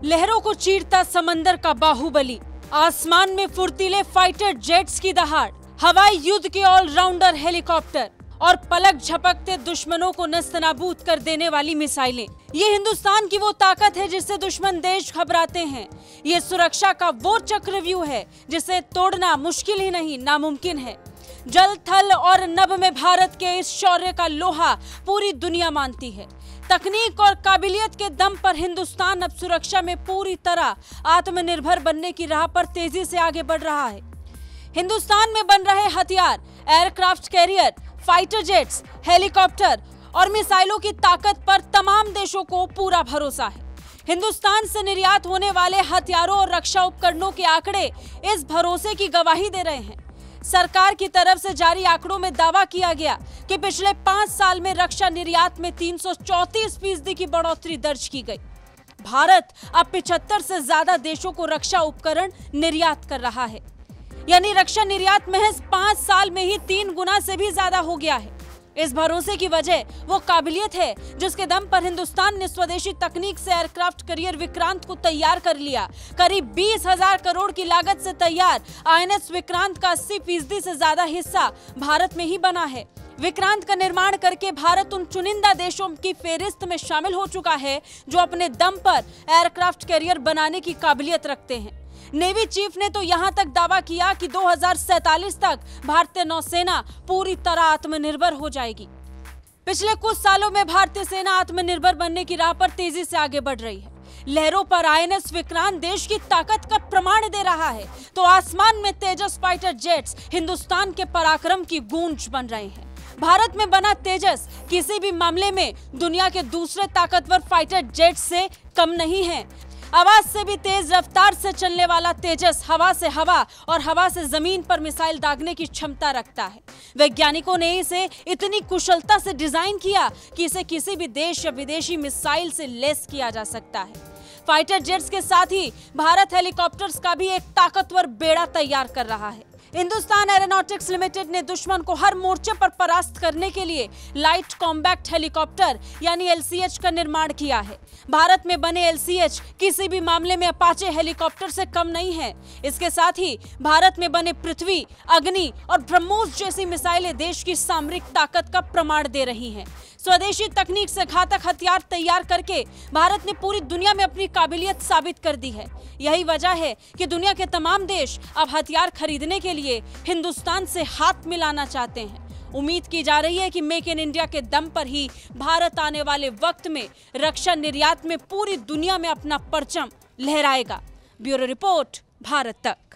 लहरों को चीरता समंदर का बाहुबली, आसमान में फुर्तीले फाइटर जेट्स की दहाड़, हवाई युद्ध के ऑलराउंडर हेलीकॉप्टर और पलक झपकते दुश्मनों को नस्तनाबूद कर देने वाली मिसाइलें। ये हिंदुस्तान की वो ताकत है जिससे दुश्मन देश घबराते हैं। ये सुरक्षा का वो चक्रव्यूह है जिसे तोड़ना मुश्किल ही नहीं नामुमकिन है। जल, थल और नभ में भारत के इस शौर्य का लोहा पूरी दुनिया मानती है। तकनीक और काबिलियत के दम पर हिंदुस्तान अब सुरक्षा में पूरी तरह आत्मनिर्भर बनने की राह पर तेजी से आगे बढ़ रहा है। हिंदुस्तान में बन रहे हथियार, aircraft carrier, fighter jets, helicopter और मिसाइलों की ताकत पर तमाम देशों को पूरा भरोसा है। हिंदुस्तान से निर्यात होने वाले हथियारों और रक्षा उपकरणों के आंकड़े इस भरोसे की गवाही दे रहे हैं। सरकार की तरफ से जारी आंकड़ों में दावा किया गया कि पिछले 5 साल में रक्षा निर्यात में 334% की बढ़ोतरी दर्ज की गई। भारत अब 75 से ज्यादा देशों को रक्षा उपकरण निर्यात कर रहा है, यानी रक्षा निर्यात महज 5 साल में ही 3 गुना से भी ज्यादा हो गया है। इस भरोसे की वजह वो काबिलियत है जिसके दम पर हिंदुस्तान ने स्वदेशी तकनीक से एयरक्राफ्ट कैरियर विक्रांत को तैयार कर लिया। करीब 20,000 करोड़ की लागत से तैयार INS विक्रांत का 80% से ज्यादा हिस्सा भारत में ही बना है। विक्रांत का निर्माण करके भारत उन चुनिंदा देशों की फेहरिस्त में शामिल हो चुका है जो अपने दम पर एयरक्राफ्ट कैरियर बनाने की काबिलियत रखते हैं। नेवी चीफ ने तो यहां तक दावा किया कि 2047 तक भारतीय नौसेना पूरी तरह आत्मनिर्भर हो जाएगी। पिछले कुछ सालों में भारतीय सेना आत्मनिर्भर बनने की राह पर तेजी से आगे बढ़ रही है। लहरों पर INS विक्रांत देश की ताकत का प्रमाण दे रहा है, तो आसमान में तेजस फाइटर जेट्स हिंदुस्तान के पराक्रम की गूंज बन रहे हैं। भारत में बना तेजस किसी भी मामले में दुनिया के दूसरे ताकतवर फाइटर जेट्स से कम नहीं है। आवाज से भी तेज रफ्तार से चलने वाला तेजस हवा से हवा और हवा से जमीन पर मिसाइल दागने की क्षमता रखता है। वैज्ञानिकों ने इसे इतनी कुशलता से डिजाइन किया कि इसे किसी भी देश या विदेशी मिसाइल से लैस किया जा सकता है। फाइटर जेट्स के साथ ही भारत हेलीकॉप्टर्स का भी एक ताकतवर बेड़ा तैयार कर रहा है। हिंदुस्तान एरोनॉटिक्स लिमिटेड ने दुश्मन को हर मोर्चे पर परास्त करने के लिए लाइट कॉम्बैक्ट हेलीकॉप्टर यानी LCH का निर्माण किया है। भारत में बने LCH किसी भी मामले में अपाचे हेलीकॉप्टर से कम नहीं है। इसके साथ ही भारत में बने पृथ्वी, अग्नि और ब्रह्मोस जैसी मिसाइलें देश की सामरिक ताकत का प्रमाण दे रही हैं। स्वदेशी तकनीक से घातक हथियार तैयार करके भारत ने पूरी दुनिया में अपनी काबिलियत साबित कर दी है। यही वजह है कि दुनिया के तमाम देश अब हथियार खरीदने के लिए हिंदुस्तान से हाथ मिलाना चाहते हैं। उम्मीद की जा रही है कि मेक इन इंडिया के दम पर ही भारत आने वाले वक्त में रक्षा निर्यात में पूरी दुनिया में अपना परचम लहराएगा। ब्यूरो रिपोर्ट, भारत तक।